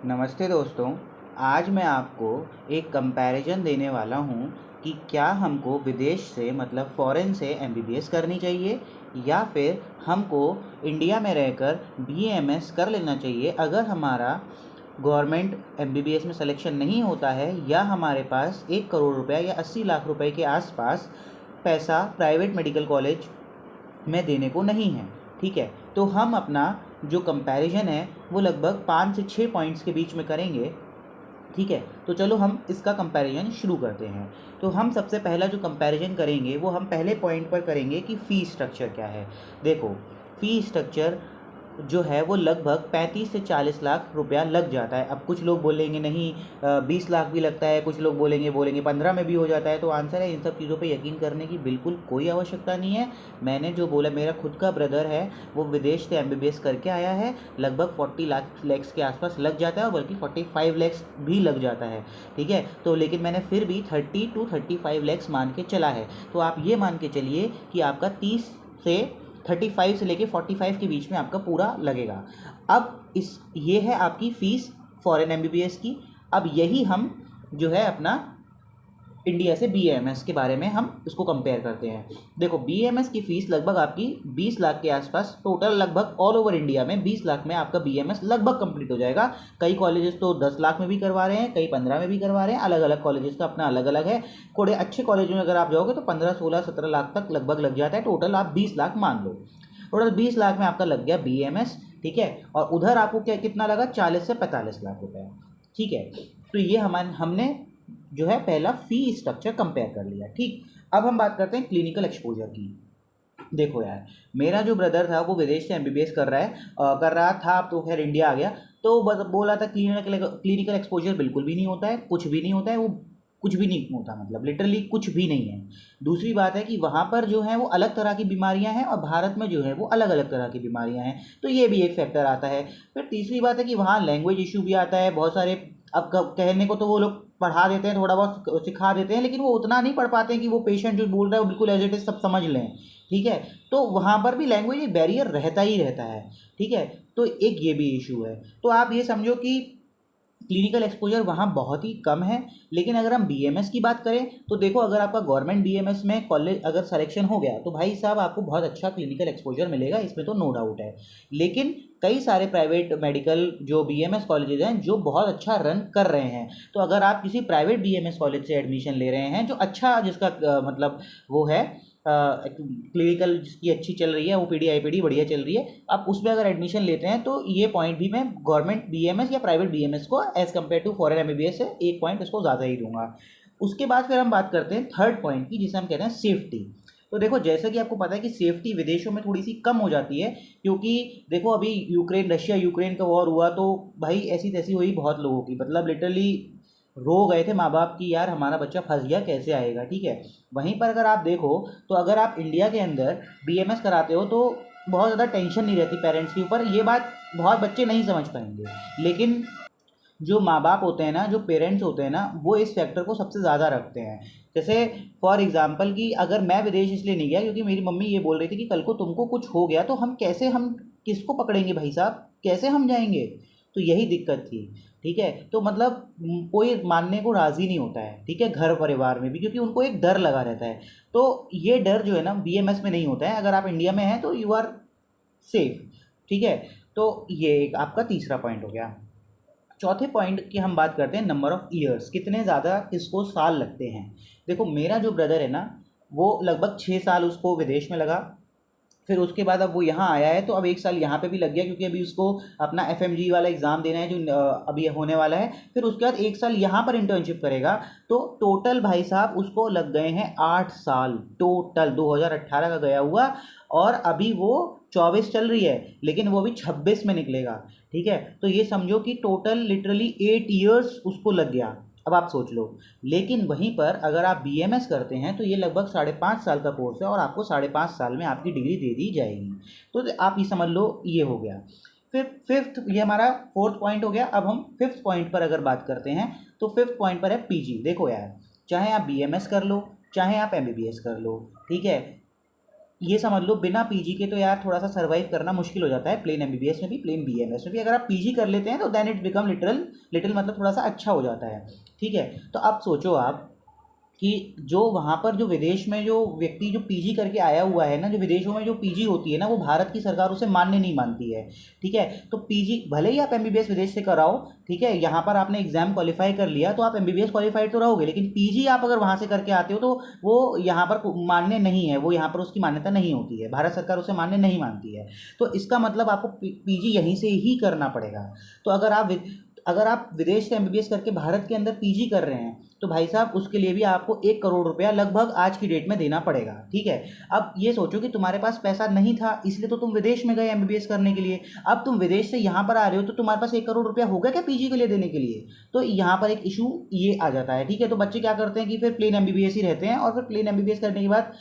नमस्ते दोस्तों। आज मैं आपको एक कंपैरिजन देने वाला हूँ कि क्या हमको विदेश से मतलब फ़ॉरेन से एमबीबीएस करनी चाहिए या फिर हमको इंडिया में रहकर बीएमएस कर लेना चाहिए अगर हमारा गवर्नमेंट एमबीबीएस में सिलेक्शन नहीं होता है या हमारे पास 1 करोड़ रुपया या 80 लाख रुपए के आसपास पैसा प्राइवेट मेडिकल कॉलेज में देने को नहीं है। ठीक है, तो हम अपना जो कंपैरिजन है वो लगभग 5 से 6 पॉइंट्स के बीच में करेंगे। ठीक है, तो चलो हम इसका कंपैरिजन शुरू करते हैं। तो हम सबसे पहला जो कंपैरिजन करेंगे वो हम पहले पॉइंट पर करेंगे कि फ़ीस स्ट्रक्चर क्या है। देखो, फ़ीस स्ट्रक्चर जो है वो लगभग 35 से 40 लाख रुपया लग जाता है। अब कुछ लोग बोलेंगे नहीं 20 लाख भी लगता है, कुछ लोग बोलेंगे 15 में भी हो जाता है। तो आंसर है इन सब चीज़ों पे यकीन करने की बिल्कुल कोई आवश्यकता नहीं है। मैंने जो बोला, मेरा खुद का ब्रदर है वो विदेश से एमबीबीएस करके आया है, लगभग 40 लैक्स के आसपास लग जाता है और बल्कि 45 लैक्स भी लग जाता है। ठीक है, तो लेकिन मैंने फिर भी 30 टू 35 लैक्स मान के चला है। तो आप ये मान के चलिए कि आपका 30 से 35 से लेके 45 के बीच में आपका पूरा लगेगा। अब ये है आपकी फ़ीस फॉरेन एमबीबीएस की। अब यही हम जो है अपना इंडिया से बीएमएस के बारे में हम इसको कंपेयर करते हैं। देखो, बीएमएस की फ़ीस लगभग आपकी 20 लाख के आसपास, टोटल लगभग ऑल ओवर इंडिया में 20 लाख में आपका बीएमएस लगभग कंप्लीट हो जाएगा। कई कॉलेजेस तो 10 लाख में भी करवा रहे हैं, कई 15 में भी करवा रहे हैं, अलग अलग कॉलेजेस का अपना अलग अलग है। थोड़े अच्छे कॉलेज में अगर आप जाओगे तो 15, 16, 17 लाख तक लगभग लग जाता है। टोटल आप 20 लाख मान लो। टोटल 20 लाख में आपका लग गया बीएमएस। ठीक है, और उधर आपको क्या कितना लगा, 40 से 45 लाख रुपए। ठीक है, तो ये हमने जो है पहला फ़ी स्ट्रक्चर कंपेयर कर लिया। ठीक, अब हम बात करते हैं क्लिनिकल एक्सपोजर की। देखो यार, मेरा जो ब्रदर था वो विदेश से एमबीबीएस कर रहा था। अब तो खैर इंडिया आ गया। तो बोला था क्लिनिकल एक्सपोजर बिल्कुल भी नहीं होता है, कुछ भी नहीं होता है, वो कुछ भी नहीं होता, मतलब लिटरली कुछ भी नहीं है। दूसरी बात है कि वहाँ पर जो है वो अलग तरह की बीमारियाँ हैं और भारत में जो है वो अलग अलग तरह की बीमारियाँ हैं, तो ये भी एक फैक्टर आता है। फिर तीसरी बात है कि वहाँ लैंग्वेज इशू भी आता है बहुत सारे। अब कहने को तो वो लोग पढ़ा देते हैं, थोड़ा बहुत सिखा देते हैं, लेकिन वो उतना नहीं पढ़ पाते हैं कि वो पेशेंट जो बोल रहा है वो बिल्कुल एज इट इज़ सब समझ लें। ठीक है, तो वहाँ पर भी लैंग्वेज बैरियर रहता ही रहता है। ठीक है, तो एक ये भी इशू है। तो आप ये समझो कि क्लिनिकल एक्सपोजर वहाँ बहुत ही कम है। लेकिन अगर हम बीएमएस की बात करें तो देखो, अगर आपका गवर्नमेंट बीएमएस में कॉलेज अगर सिलेक्शन हो गया तो भाई साहब आपको बहुत अच्छा क्लिनिकल एक्सपोजर मिलेगा, इसमें तो नो डाउट है। लेकिन कई सारे प्राइवेट मेडिकल जो बीएमएस कॉलेजेस हैं जो बहुत अच्छा रन कर रहे हैं, तो अगर आप किसी प्राइवेट बीएमएस कॉलेज से एडमिशन ले रहे हैं जो अच्छा जिसका मतलब वो है क्लिनिकल जिसकी अच्छी चल रही है, ओपीडी आईपीडी बढ़िया चल रही है, आप उसमें अगर एडमिशन लेते हैं तो ये पॉइंट भी मैं गवर्नमेंट बीएमएस या प्राइवेट बीएमएस को as compare to foreign MBBS से एक पॉइंट इसको ज़्यादा ही दूंगा। उसके बाद फिर हम बात करते हैं थर्ड पॉइंट की, जिसे हम कहते हैं सेफ्टी। तो देखो, जैसा कि आपको पता है कि सेफ्टी विदेशों में थोड़ी सी कम हो जाती है, क्योंकि देखो अभी रशिया यूक्रेन का वॉर हुआ तो भाई ऐसी तैसी हुई बहुत लोगों की, मतलब लिटरली रो गए थे माँ बाप की, यार हमारा बच्चा फंस गया, कैसे आएगा। ठीक है, वहीं पर अगर आप देखो तो अगर आप इंडिया के अंदर बीएमएस कराते हो तो बहुत ज़्यादा टेंशन नहीं रहती पेरेंट्स के ऊपर। ये बात बहुत बच्चे नहीं समझ पाएंगे, लेकिन जो माँ बाप होते हैं ना, जो पेरेंट्स होते हैं ना, वो इस फैक्टर को सबसे ज़्यादा रखते हैं। जैसे फॉर एग्जांपल कि अगर मैं विदेश इसलिए नहीं गया क्योंकि मेरी मम्मी ये बोल रही थी कि कल को तुमको कुछ हो गया तो हम किसको पकड़ेंगे भाई साहब, कैसे हम जाएंगे। तो यही दिक्कत थी। ठीक है, तो मतलब कोई मानने को राज़ी नहीं होता है। ठीक है, घर परिवार में भी, क्योंकि उनको एक डर लगा रहता है। तो ये डर जो है ना बीएमएस में नहीं होता है। अगर आप इंडिया में हैं तो यू आर सेफ। ठीक है, तो ये एक आपका तीसरा पॉइंट हो गया। चौथे पॉइंट की हम बात करते हैं नंबर ऑफ़ ईयर्स, कितने ज़्यादा किसको साल लगते हैं। देखो, मेरा जो ब्रदर है ना वो लगभग 6 साल उसको विदेश में लगा। फिर उसके बाद अब वो यहाँ आया है तो अब 1 साल यहाँ पे भी लग गया, क्योंकि अभी उसको अपना एफएमजी वाला एग्ज़ाम देना है जो अभी होने वाला है। फिर उसके बाद 1 साल यहाँ पर इंटर्नशिप करेगा। तो टोटल भाई साहब उसको लग गए हैं 8 साल टोटल, 2018 का गया हुआ और अभी वो 24 चल रही है, लेकिन वो भी 26 में निकलेगा। ठीक है, तो ये समझो कि टोटल लिटरली 8 ईयर्स उसको लग गया। अब आप सोच लो। लेकिन वहीं पर अगर आप बीएमएस करते हैं तो ये लगभग 5.5 साल का कोर्स है और आपको 5.5 साल में आपकी डिग्री दे दी जाएगी। तो आप ये समझ लो, ये हो गया। फिर फिफ्थ, ये हमारा फोर्थ पॉइंट हो गया। अब हम फिफ्थ पॉइंट पर अगर बात करते हैं तो फिफ्थ पॉइंट पर है पीजी। देखो यार, चाहे आप बीएमएस कर लो चाहे आप एमबीबीएस कर लो, ठीक है, ये समझ लो बिना पीजी के तो यार थोड़ा सा सर्वाइव करना मुश्किल हो जाता है, प्लेन एमबीबीएस में भी, प्लेन बीएमएस में भी। अगर आप पीजी कर लेते हैं तो then it become literal little मतलब थोड़ा सा अच्छा हो जाता है, ठीक है। तो अब सोचो आप कि जो वहाँ पर जो विदेश में जो व्यक्ति जो पीजी करके आया हुआ है ना, जो विदेशों में जो पीजी होती है ना, वो भारत की सरकार उसे मान्य नहीं मानती है, ठीक है। तो पीजी भले ही आप एमबीबीएस विदेश से कराओ, ठीक है, यहाँ पर आपने एग्जाम क्वालिफाई कर लिया तो आप एमबीबीएस क्वालिफाइड तो रहोगे, लेकिन पीजी आप अगर वहाँ से करके आते हो तो वो यहाँ पर मान्य नहीं है, वो यहाँ पर उसकी मान्यता नहीं होती है, भारत सरकार उसे मान्य नहीं मानती है। तो इसका मतलब आपको पीजी यहीं से ही करना पड़ेगा। तो अगर आप विदेश से एमबीबीएस करके भारत के अंदर पीजी कर रहे हैं तो भाई साहब उसके लिए भी आपको 1 करोड़ रुपया लगभग आज की डेट में देना पड़ेगा, ठीक है। अब ये सोचो कि तुम्हारे पास पैसा नहीं था इसलिए तो तुम विदेश में गए एमबीबीएस करने के लिए, अब तुम विदेश से यहाँ पर आ रहे हो तो तुम्हारे पास 1 करोड़ रुपया होगा क्या पीजी के लिए देने के लिए? तो यहाँ पर एक इशू ये आ जाता है, ठीक है। तो बच्चे क्या करते हैं कि फिर प्लेन एमबीबीएस ही रहते हैं, और फिर प्लेन एमबीबीएस करने के बाद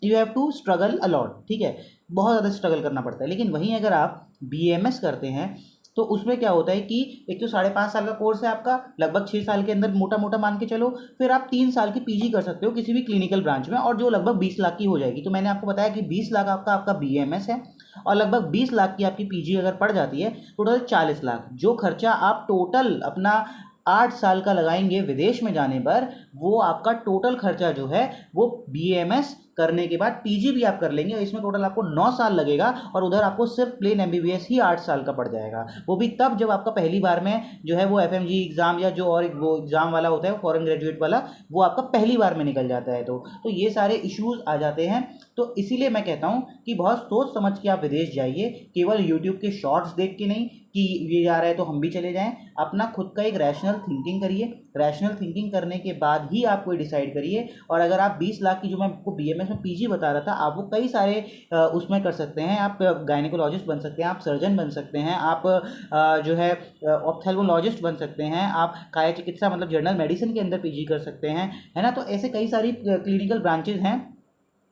you have to struggle a lot, ठीक है, बहुत ज़्यादा स्ट्रगल करना पड़ता है। लेकिन वहीं अगर आप बीएमएस करते हैं तो उसमें क्या होता है कि एक तो 5.5 साल का कोर्स है आपका, लगभग 6 साल के अंदर मोटा मोटा मान के चलो, फिर आप 3 साल की पीजी कर सकते हो किसी भी क्लिनिकल ब्रांच में, और जो लगभग 20 लाख की हो जाएगी। तो मैंने आपको बताया कि 20 लाख आपका बीएमएस है, और लगभग 20 लाख की आपकी पीजी अगर पड़ जाती है, टोटल 40 लाख। जो खर्चा आप टोटल अपना 8 साल का लगाएंगे विदेश में जाने पर, वो आपका टोटल खर्चा जो है वो बीएमएस करने के बाद पीजी भी आप कर लेंगे, इसमें टोटल आपको 9 साल लगेगा, और उधर आपको सिर्फ प्लेन एमबीबीएस ही 8 साल का पड़ जाएगा। वो भी तब जब आपका पहली बार में जो है वो एफएमजी एग्ज़ाम या जो और एक वो एग्ज़ाम वाला होता है फॉरेन ग्रेजुएट वाला, वो आपका पहली बार में निकल जाता है। तो ये सारे इश्यूज आ जाते हैं। तो इसीलिए मैं कहता हूँ कि बहुत सोच समझ के आप विदेश जाइए, केवल यूट्यूब के शॉर्ट्स देख के नहीं कि ये जा रहा है तो हम भी चले जाएं। अपना खुद का एक रैशनल थिंकिंग करिए, रैशनल थिंकिंग करने के बाद ही आप कोई डिसाइड करिए। और अगर आप 20 लाख की जो मैं आपको बीएमएस में पीजी बता रहा था, आप वो कई सारे उसमें कर सकते हैं। आप गायनेकोलॉजिस्ट बन सकते हैं, आप सर्जन बन सकते हैं, आप जो है ऑप्थेल्मोलॉजिस्ट बन सकते हैं, आप काया चिकित्सा मतलब जनरल मेडिसिन के अंदर पीजी कर सकते हैं, है ना। तो ऐसे कई सारी क्लिनिकल ब्रांचेज हैं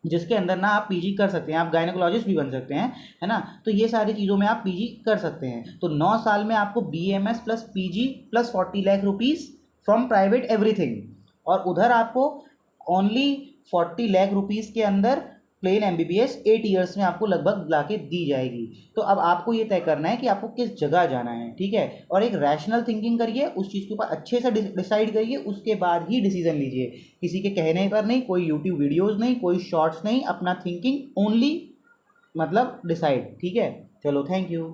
जिसके अंदर ना आप पीजी कर सकते हैं, आप गायनेकोलॉजिस्ट भी बन सकते हैं, है ना। तो ये सारी चीज़ों में आप पीजी कर सकते हैं। तो 9 साल में आपको BMS plus PG plus 40 lakh rupees from private everything, और उधर आपको ओनली 40 लाख रुपीज़ के अंदर प्लेन एमबीबीएस 8 ईयर्स में आपको लगभग ला के दी जाएगी। तो अब आपको ये तय करना है कि आपको किस जगह जाना है, ठीक है। और एक रैशनल थिंकिंग करिए, उस चीज़ के ऊपर अच्छे से डिसाइड करिए, उसके बाद ही डिसीजन लीजिए। किसी के कहने पर नहीं, कोई यूट्यूब वीडियोज़ नहीं, कोई शॉर्ट्स नहीं, अपना थिंकिंग ओनली मतलब डिसाइड, ठीक है। चलो, थैंक यू।